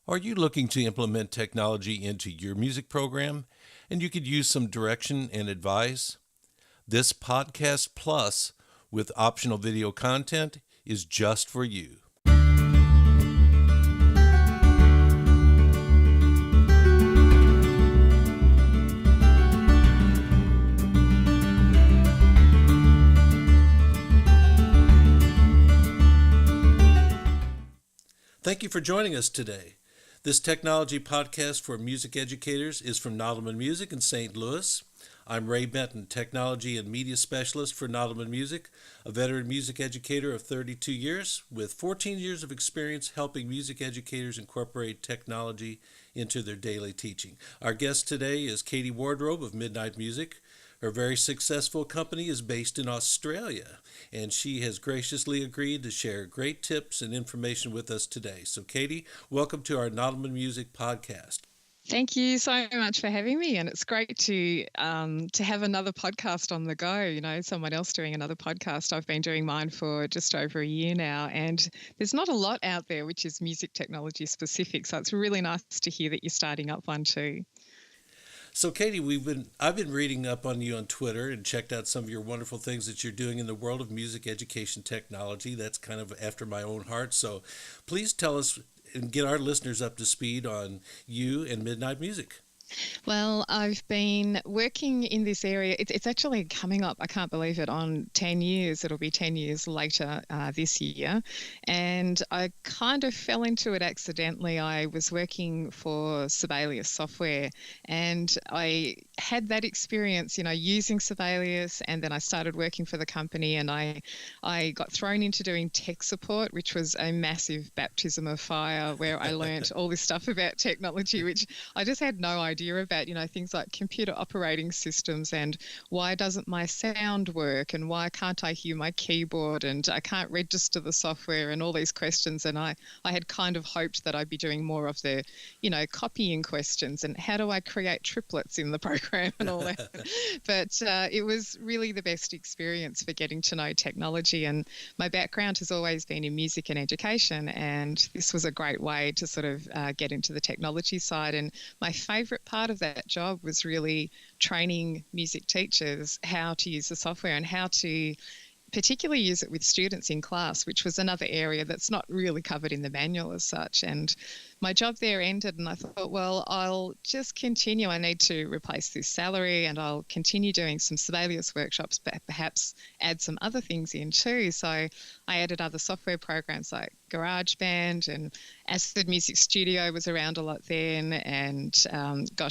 Are you looking to implement technology into your music program and you could use some direction and advice? This podcast plus with optional video content is just for you. Thank you for joining us today. This technology podcast for music educators is from Nottelmann Music in St. Louis. I'm Ray Benton, Technology and Media Specialist for Nottelmann Music, a veteran music educator of 32 years with 14 years of experience helping music educators incorporate technology into their daily teaching. Our guest today is Katie Wardrobe of Midnight Music. Her very successful company is based in Australia, and she has graciously agreed to share great tips and information with us today. So, Katie, welcome to our Nottelmann Music podcast. Thank you so much for having me, and it's great to have another podcast on the go. You know, someone else doing another podcast. I've been doing mine for just over a year now, and there's not a lot out there which is music technology specific. So it's really nice to hear that you're starting up one too. So, Katie, I've been reading up on you on Twitter and checked out some of your wonderful things that you're doing in the world of music education technology. That's kind of after my own heart. So, please tell us and get our listeners up to speed on you and Midnight Music. Well, I've been working in this area. It's actually coming up, I can't believe it, on 10 years. It'll be 10 years later this year. And I kind of fell into it accidentally. I was working for Sibelius Software, and I had that experience, you know, using Sibelius, and then I started working for the company, and I got thrown into doing tech support, which was a massive baptism of fire where I learnt all this stuff about technology, which I just had no idea about, you know, things like computer operating systems and why doesn't my sound work and why can't I hear my keyboard and I can't register the software and all these questions. And I had kind of hoped that I'd be doing more of the, you know, copying questions and how do I create triplets in the program and all that. But it was really the best experience for getting to know technology. And my background has always been in music and education, and this was a great way to sort of get into the technology side. And my favourite part of that job was really training music teachers how to use the software and how to particularly use it with students in class, which was another area that's not really covered in the manual as such. And my job there ended and I thought, well, I'll just continue. I need to replace this salary and I'll continue doing some Sibelius workshops, but perhaps add some other things in too. So I added other software programs like GarageBand, and Acid Music Studio was around a lot then, and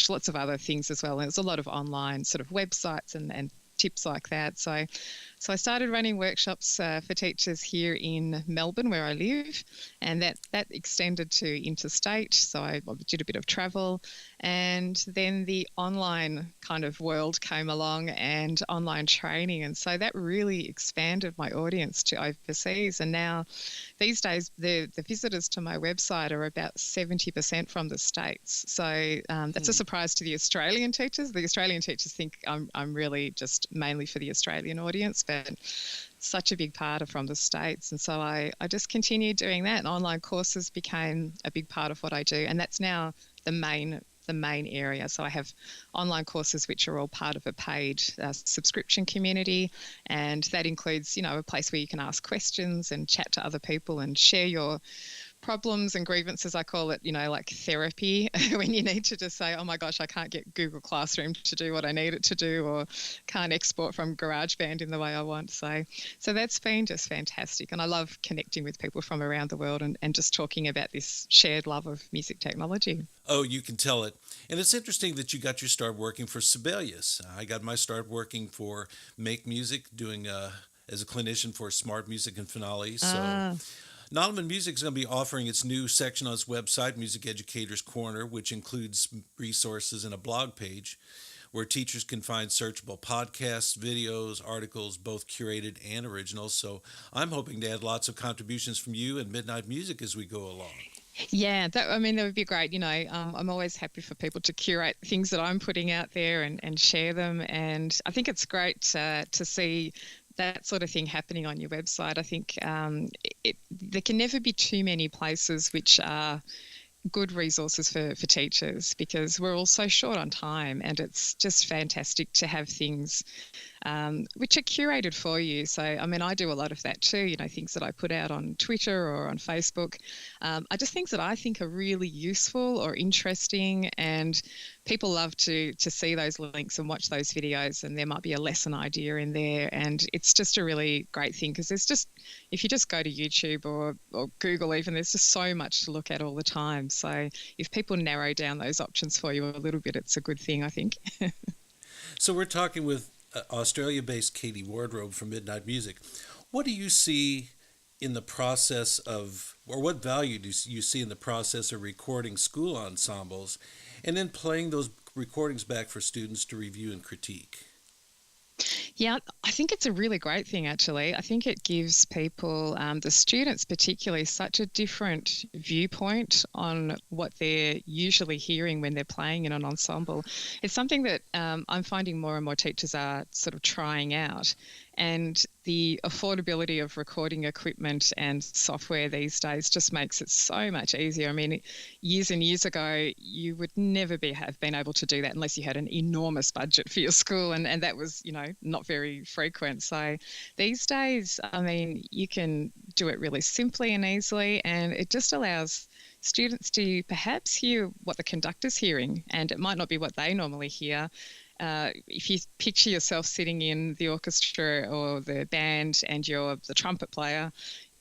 lots of other things as well. And there's a lot of online sort of websites and tips like that. So I started running workshops for teachers here in Melbourne where I live, and that extended to interstate. So I did a bit of travel, and then the online kind of world came along and online training. And so that really expanded my audience to overseas. And now these days the visitors to my website are about 70% from the States. So that's a surprise to the Australian teachers. The Australian teachers think I'm really just mainly for the Australian audience, but such a big part are from the States. And so I just continued doing that, and online courses became a big part of what I do. And that's now the main area. So I have online courses which are all part of a paid subscription community, and that includes, you know, a place where you can ask questions and chat to other people and share your problems and grievances, I call it, you know, like therapy, when you need to just say, oh my gosh, I can't get Google Classroom to do what I need it to do, or can't export from GarageBand in the way I want. So that's been just fantastic. And I love connecting with people from around the world and just talking about this shared love of music technology. Oh, you can tell it. And it's interesting that you got your start working for Sibelius. I got my start working for Make Music, doing as a clinician for Smart Music and Finale. So Nottelmann Music is going to be offering its new section on its website, Music Educators Corner, which includes resources and a blog page where teachers can find searchable podcasts, videos, articles, both curated and original. So I'm hoping to add lots of contributions from you and Midnight Music as we go along. Yeah, that would be great. You know, I'm always happy for people to curate things that I'm putting out there and share them. And I think it's great to see that sort of thing happening on your website. I think there can never be too many places which are good resources for teachers, because we're all so short on time, and it's just fantastic to have things which are curated for you. So, I mean, I do a lot of that too, things that I put out on Twitter or on Facebook are just things that I think are really useful or interesting, and people love to see those links and watch those videos, and there might be a lesson idea in there, and it's just a really great thing, because if you just go to YouTube or Google even, there's just so much to look at all the time. So if people narrow down those options for you a little bit, it's a good thing, I think. So we're talking with Australia-based Katie Wardrobe from Midnight Music. What do you see in the process of, or what value do you see in the process of recording school ensembles and then playing those recordings back for students to review and critique? Yeah, I think it's a really great thing, actually. I think it gives people, the students particularly, such a different viewpoint on what they're usually hearing when they're playing in an ensemble. It's something that I'm finding more and more teachers are sort of trying out. And the affordability of recording equipment and software these days just makes it so much easier. I mean, years and years ago, you would never have been able to do that unless you had an enormous budget for your school, and that was, not very frequent. So these days, I mean, you can do it really simply and easily, and it just allows students to perhaps hear what the conductor's hearing, and it might not be what they normally hear. If you picture yourself sitting in the orchestra or the band and you're the trumpet player,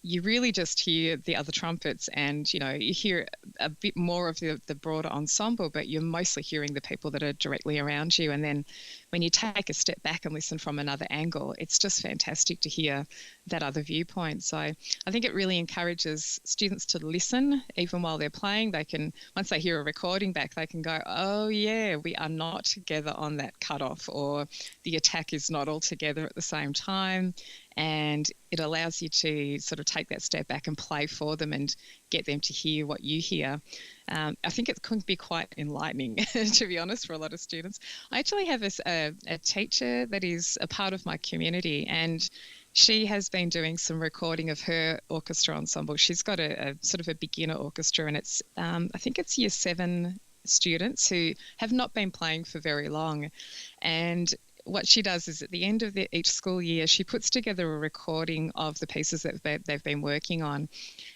you really just hear the other trumpets, and you hear a bit more of the broader ensemble, but you're mostly hearing the people that are directly around you. And then when you take a step back and listen from another angle, it's just fantastic to hear that other viewpoint. So I think it really encourages students to listen even while they're playing. They can, once they hear a recording back, they can go, oh yeah, we are not together on that cutoff, or the attack is not all together at the same time. And it allows you to sort of take that step back and play for them and get them to hear what you hear. I think it can be quite enlightening, to be honest, for a lot of students. I actually have a teacher that is a part of my community, and she has been doing some recording of her orchestra ensemble. She's got a sort of a beginner orchestra, and it's I think it's year 7 students who have not been playing for very long. And what she does is at the end of each school year, she puts together a recording of the pieces that they've been working on.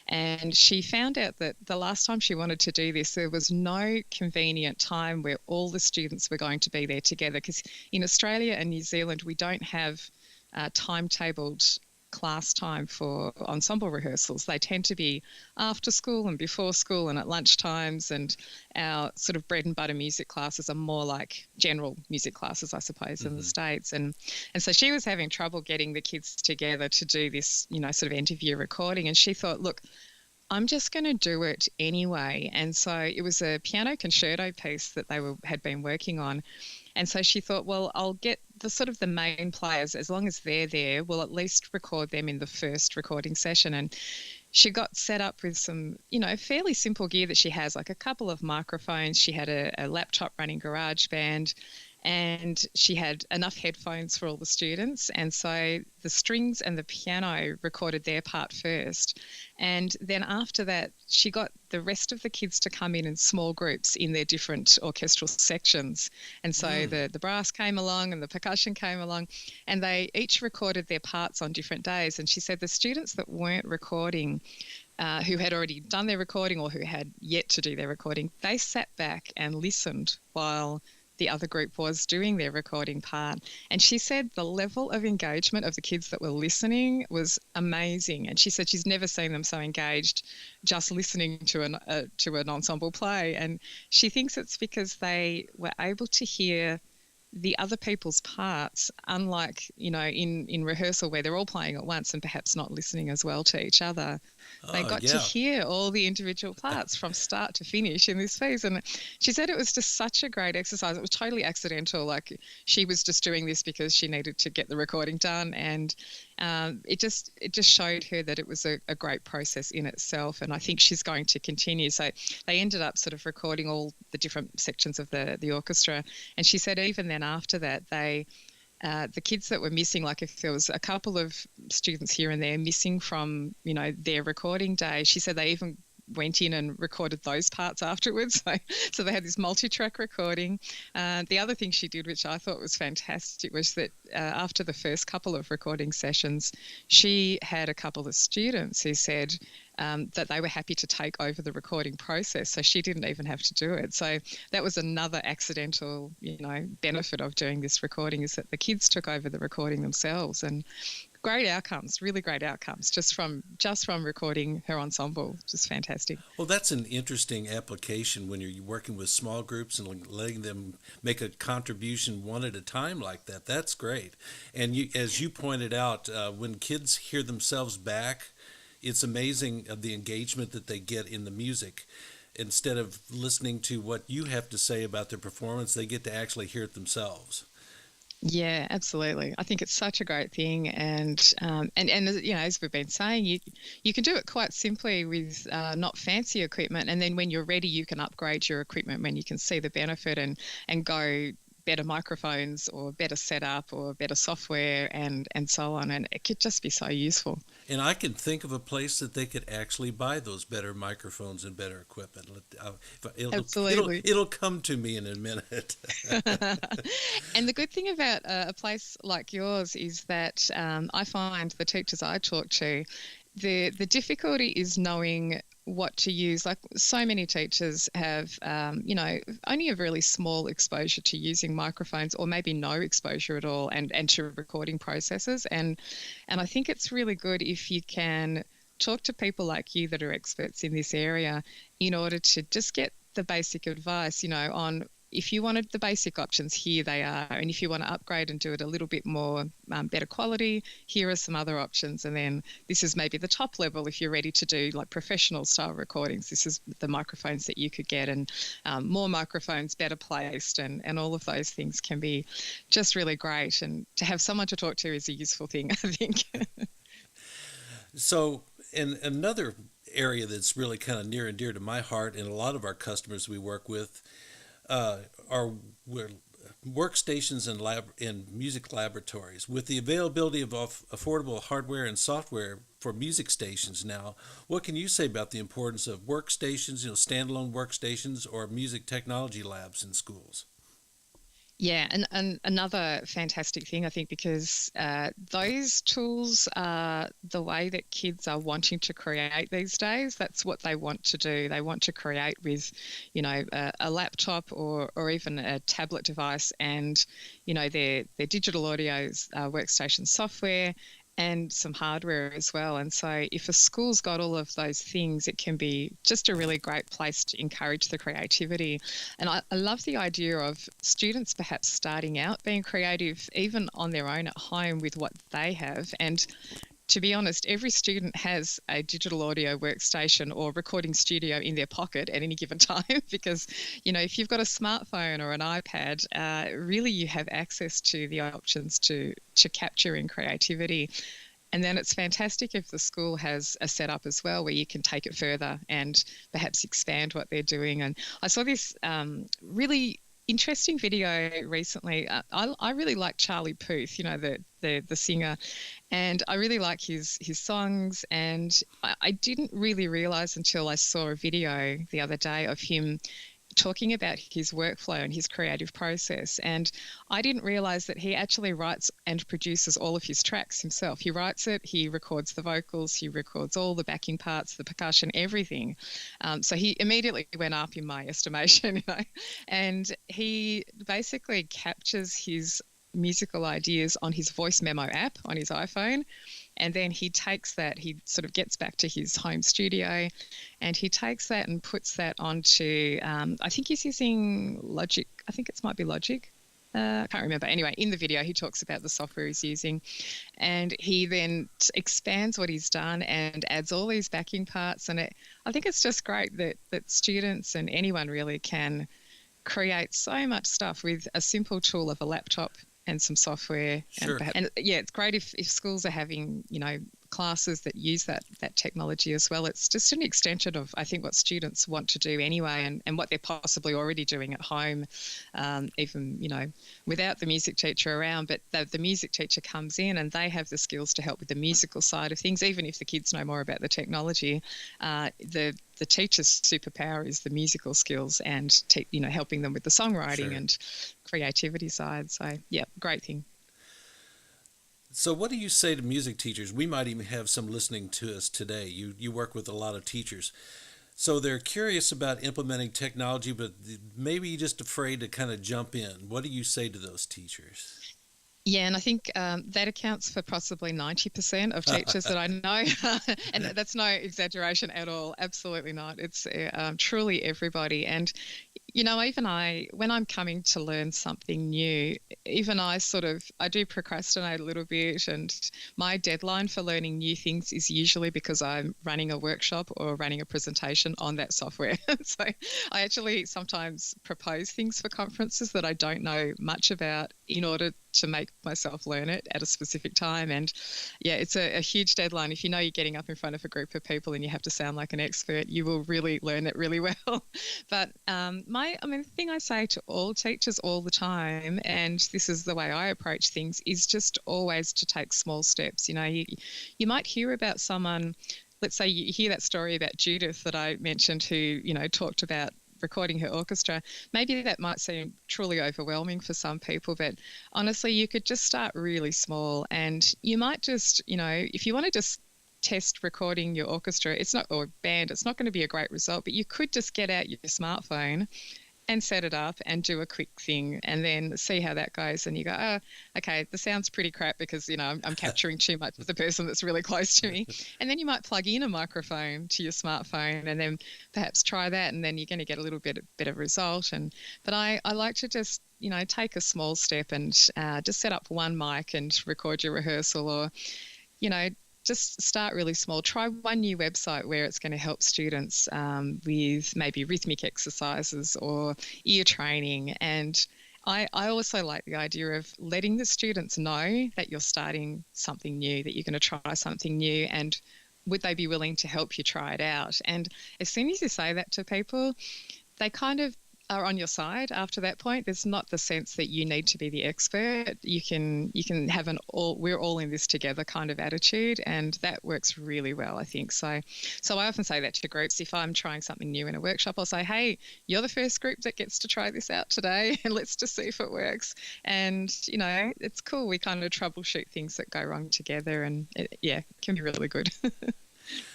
And she found out that the last time she wanted to do this, there was no convenient time where all the students were going to be there together, because in Australia and New Zealand, we don't have timetabled class time for ensemble rehearsals. They tend to be after school and before school and at lunch times, and our sort of bread and butter music classes are more like general music classes, I suppose, in the States. And so she was having trouble getting the kids together to do this, sort of end of year recording. And she thought, look, I'm just going to do it anyway. And so it was a piano concerto piece that they had been working on. And so she thought, well, I'll get the sort of the main players, as long as they're there, we'll at least record them in the first recording session. And she got set up with some, fairly simple gear that she has, like a couple of microphones. She had a laptop running GarageBand, and she had enough headphones for all the students. And so the strings and the piano recorded their part first. And then after that, she got the rest of the kids to come in small groups in their different orchestral sections. And so the brass came along and the percussion came along, and they each recorded their parts on different days. And she said the students that weren't recording, who had already done their recording or who had yet to do their recording, they sat back and listened while the other group was doing their recording part. And she said the level of engagement of the kids that were listening was amazing. And she said she's never seen them so engaged just listening to an ensemble play. And she thinks it's because they were able to hear the other people's parts, unlike, in rehearsal where they're all playing at once and perhaps not listening as well to each other. They got to hear all the individual parts from start to finish in this piece. And she said it was just such a great exercise. It was totally accidental. Like, she was just doing this because she needed to get the recording done. And it just showed her that it was a great process in itself. And I think she's going to continue. So they ended up sort of recording all the different sections of the orchestra. And she said even then after that, the kids that were missing, like if there was a couple of students here and there missing from, their recording day, she said they even went in and recorded those parts afterwards. So they had this multi-track recording. The other thing she did, which I thought was fantastic, was that after the first couple of recording sessions, she had a couple of students who said that they were happy to take over the recording process, so she didn't even have to do it. So that was another accidental, benefit of doing this recording, is that the kids took over the recording themselves, and great outcomes, really great outcomes, just from recording her ensemble. Just fantastic. Well, that's an interesting application when you're working with small groups and letting them make a contribution one at a time like that. That's great. And as you pointed out, when kids hear themselves back, it's amazing the engagement that they get in the music. Instead of listening to what you have to say about their performance, they get to actually hear it themselves. Yeah, absolutely. I think it's such a great thing, and as we've been saying, you can do it quite simply with not fancy equipment, and then when you're ready, you can upgrade your equipment when you can see the benefit and go better microphones or better setup or better software and so on, and it could just be so useful. And I can think of a place that they could actually buy those better microphones and better equipment. Absolutely. It'll come to me in a minute. And the good thing about a place like yours is that I find the teachers I talk to, the difficulty is knowing what to use. Like, so many teachers have, only a really small exposure to using microphones, or maybe no exposure at all, and to recording processes. And I think it's really good if you can talk to people like you that are experts in this area in order to just get the basic advice, on if you wanted the basic options, here they are. And if you want to upgrade and do it a little bit more better quality, here are some other options. And then this is maybe the top level if you're ready to do like professional style recordings. This is the microphones that you could get, and more microphones, better placed, and all of those things can be just really great. And to have someone to talk to is a useful thing, I think. So, in another area that's really kind of near and dear to my heart, and a lot of our customers we work with, are workstations and music laboratories. With the availability of affordable hardware and software for music stations now, what can you say about the importance of workstations, standalone workstations, or music technology labs in schools? Yeah, and another fantastic thing, I think, because those tools are the way that kids are wanting to create these days. That's what they want to do. They want to create with, a laptop or even a tablet device, and, their digital audio workstation software, and some hardware as well. And so if a school's got all of those things, it can be just a really great place to encourage the creativity. And I love the idea of students perhaps starting out being creative, even on their own at home with what they have. And to be honest, every student has a digital audio workstation or recording studio in their pocket at any given time, because, if you've got a smartphone or an iPad, really you have access to the options to capture in creativity. And then it's fantastic if the school has a setup as well where you can take it further and perhaps expand what they're doing. And I saw this really interesting video recently. I really like Charlie Puth, the singer, and I really like his songs. And I didn't really realise until I saw a video the other day of him talking about his workflow and his creative process. And I didn't realise that he actually writes and produces all of his tracks himself. He writes it, he records the vocals, he records all the backing parts, the percussion, everything. So he immediately went up in my estimation, and he basically captures his musical ideas on his voice memo app on his iPhone. And then he takes that, he sort of gets back to his home studio, and he takes that and puts that onto, I think he's using Logic. I think it might be Logic. I can't remember. Anyway, in the video, he talks about the software he's using, and he then expands what he's done and adds all these backing parts. And I think it's just great that students and anyone really can create so much stuff with a simple tool of a laptop and some software. Sure. And yeah, it's great if schools are having, classes that use that technology as well. It's just an extension of, I think, what students want to do anyway, and what they're possibly already doing at home, even, without the music teacher around. But the music teacher comes in and they have the skills to help with the musical side of things. Even if the kids know more about the technology, the teacher's superpower is the musical skills and helping them with the songwriting and creativity side. So yeah, great thing. So what do you say to music teachers? We might even have some listening to us today. You work with a lot of teachers. So they're curious about implementing technology, but maybe just afraid to kind of jump in. What do you say to those teachers? Yeah, and I think that accounts for possibly 90% of teachers that I know. And that's no exaggeration at all. Absolutely not. It's truly everybody. And, even when I'm coming to learn something new, even I do procrastinate a little bit. And my deadline for learning new things is usually because I'm running a workshop or running a presentation on that software. So I actually sometimes propose things for conferences that I don't know much about in order to make myself learn it at a specific time. And yeah, it's a huge deadline. If you're getting up in front of a group of people and you have to sound like an expert, you will really learn it really well. But the thing I say to all teachers all the time, and this is the way I approach things, is just always to take small steps. You might hear about someone, let's say you hear that story about Judith that I mentioned, who, talked about recording her orchestra. Maybe that might seem truly overwhelming for some people, but honestly, you could just start really small, and you might just, if you want to just test recording your orchestra, or band, it's not going to be a great result, but you could just get out your smartphone and set it up and do a quick thing and then see how that goes. And you go, oh, okay, this sounds pretty crap because, I'm capturing too much of the person that's really close to me. And then you might plug in a microphone to your smartphone and then perhaps try that, and then you're going to get a little bit of result. But I like to just, take a small step and just set up one mic and record your rehearsal, or, just start really small. Try one new website where it's going to help students with maybe rhythmic exercises or ear training. And I also like the idea of letting the students know that you're starting something new, that you're going to try something new, and would they be willing to help you try it out? And as soon as you say that to people, they kind of are on your side after that point. There's not the sense that you need to be the expert. You can have we're all in this together kind of attitude, and that works really well, I think. So I often say that to groups. If I'm trying something new in a workshop, I'll say, hey, you're the first group that gets to try this out today, and let's just see if it works. And, it's cool. We kind of troubleshoot things that go wrong together, and it can be really good.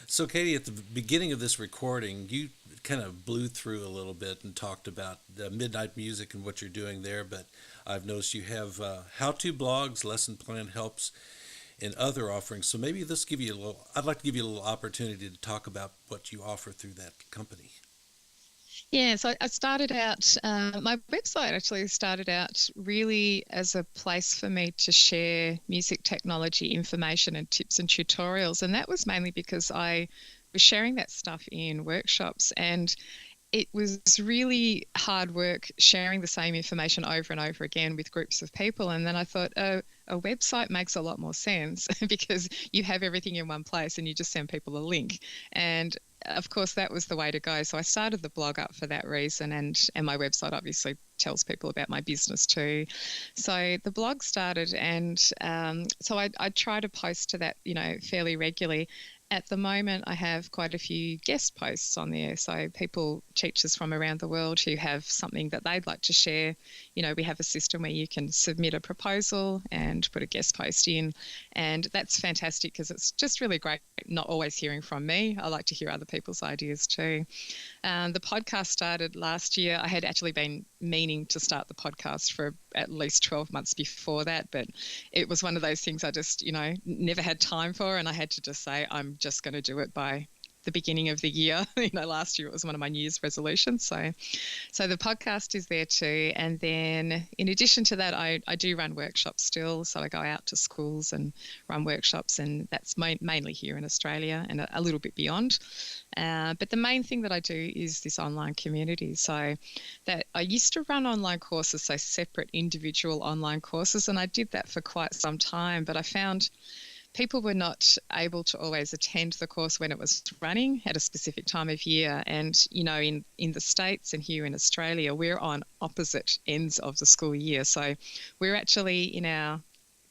So, Katie, at the beginning of this recording, you kind of blew through a little bit and talked about Midnight Music and what you're doing there, but I've noticed you have how-to blogs, lesson plan helps, and other offerings. So maybe this I'd like to give you a little opportunity to talk about what you offer through that company. Yeah, so I started out, my website actually started out really as a place for me to share music technology information and tips and tutorials. And that was mainly because I was sharing that stuff in workshops, and it was really hard work sharing the same information over and over again with groups of people. And then I thought, a website makes a lot more sense because you have everything in one place and you just send people a link. And of course, that was the way to go. So I started the blog up for that reason, and my website obviously tells people about my business too. So the blog started, and so I try to post to that, fairly regularly. At the moment, I have quite a few guest posts on there. So teachers from around the world who have something that they'd like to share. We have a system where you can submit a proposal and put a guest post in. And that's fantastic because it's just really great not always hearing from me. I like to hear other people's ideas too. The podcast started last year. I had actually been meaning to start the podcast for at least 12 months before that, but it was one of those things I just, never had time for, and I had to just say, I'm just going to do it by the beginning of the year. Last year it was one of my New Year's resolutions. So the podcast is there too. And then in addition to that, I do run workshops still. So I go out to schools and run workshops, and that's mainly here in Australia and a little bit beyond. But the main thing that I do is this online community. So that I used to run online courses, so separate individual online courses, and I did that for quite some time, but I found people were not able to always attend the course when it was running at a specific time of year. And, in the States and here in Australia, we're on opposite ends of the school year. So we're actually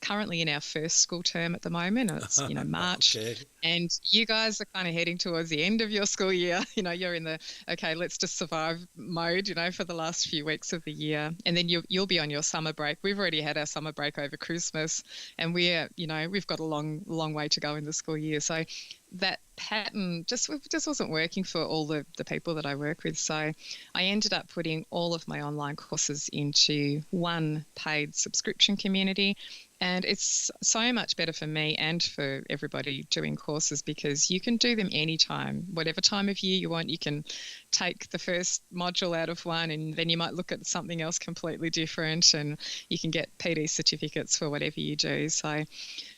currently in our first school term at the moment. It's, March. Okay. And you guys are kind of heading towards the end of your school year. You're in the, okay, let's just survive mode, for the last few weeks of the year. And then you'll be on your summer break. We've already had our summer break over Christmas, and we've got a long way to go in the school year. So that pattern just wasn't working for all the people that I work with. So I ended up putting all of my online courses into one paid subscription community. And it's so much better for me and for everybody doing courses, because you can do them anytime, whatever time of year you want. You can take the first module out of one, and then you might look at something else completely different, and you can get PD certificates for whatever you do. So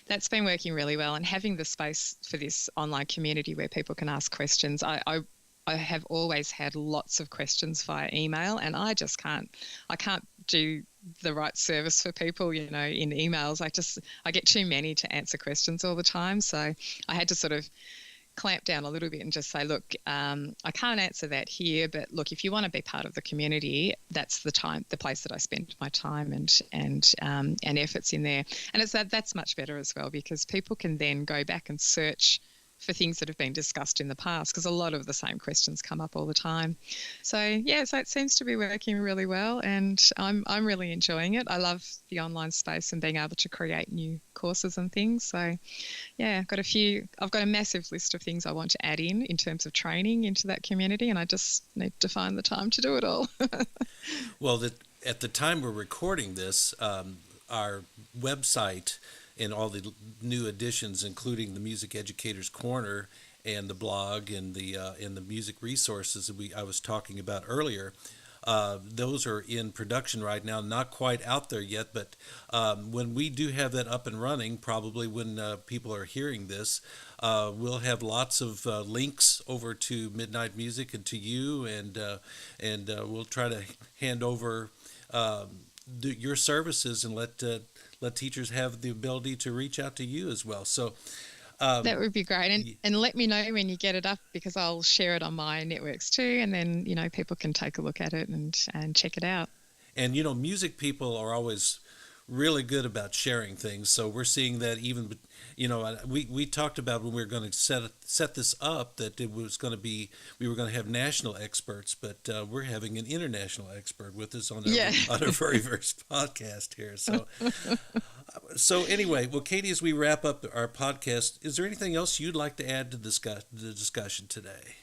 that's been working really well, and having the space for this online community where people can ask questions. I have always had lots of questions via email, and I can't do the right service for people, in emails. I get too many to answer questions all the time. So I had to sort of clamp down a little bit and just say, look, I can't answer that here, but look, if you want to be part of the community, that's the place that I spend my time and efforts in there. And that's much better as well, because people can then go back and search for things that have been discussed in the past, because a lot of the same questions come up all the time. So it seems to be working really well, and I'm really enjoying it. I love the online space and being able to create new courses and things. So I've got a massive list of things I want to add in terms of training into that community, and I just need to find the time to do it all. Well, at the time we're recording this, our website and all the new additions, including the Music Educators Corner and the blog and the music resources that I was talking about earlier, those are in production right now, not quite out there yet. But when we do have that up and running, probably when people are hearing this, we'll have lots of links over to Midnight Music and to you, and we'll try to hand over your services and let teachers have the ability to reach out to you as well. So that would be great. And let me know when you get it up, because I'll share it on my networks too. And then, people can take a look at it and check it out. And, music people are always really good about sharing things. So we're seeing that even, we talked about when we were going to set this up that we were going to have national experts, but we're having an international expert with us on our very first podcast here. So anyway, well, Katie, as we wrap up our podcast, is there anything else you'd like to add to the discussion today?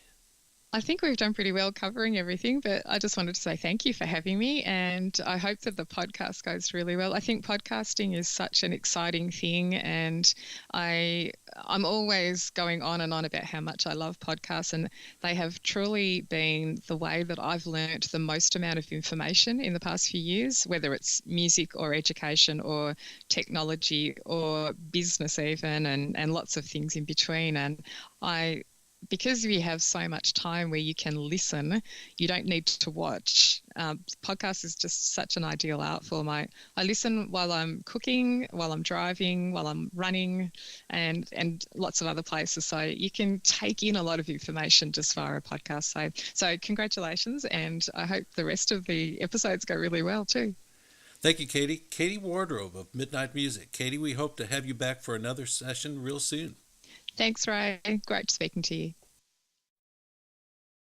I think we've done pretty well covering everything, but I just wanted to say thank you for having me, and I hope that the podcast goes really well. I think podcasting is such an exciting thing, and I'm always going on and on about how much I love podcasts, and they have truly been the way that I've learnt the most amount of information in the past few years, whether it's music or education or technology or business even, and lots of things in between. And because we have so much time where you can listen, you don't need to watch. Podcast is just such an ideal art form. I listen while I'm cooking, while I'm driving, while I'm running, and lots of other places. So you can take in a lot of information just via a podcast. So congratulations, and I hope the rest of the episodes go really well too. Thank you, Katie. Katie Wardrobe of Midnight Music. Katie, we hope to have you back for another session real soon. Thanks, Ray. Great speaking to you.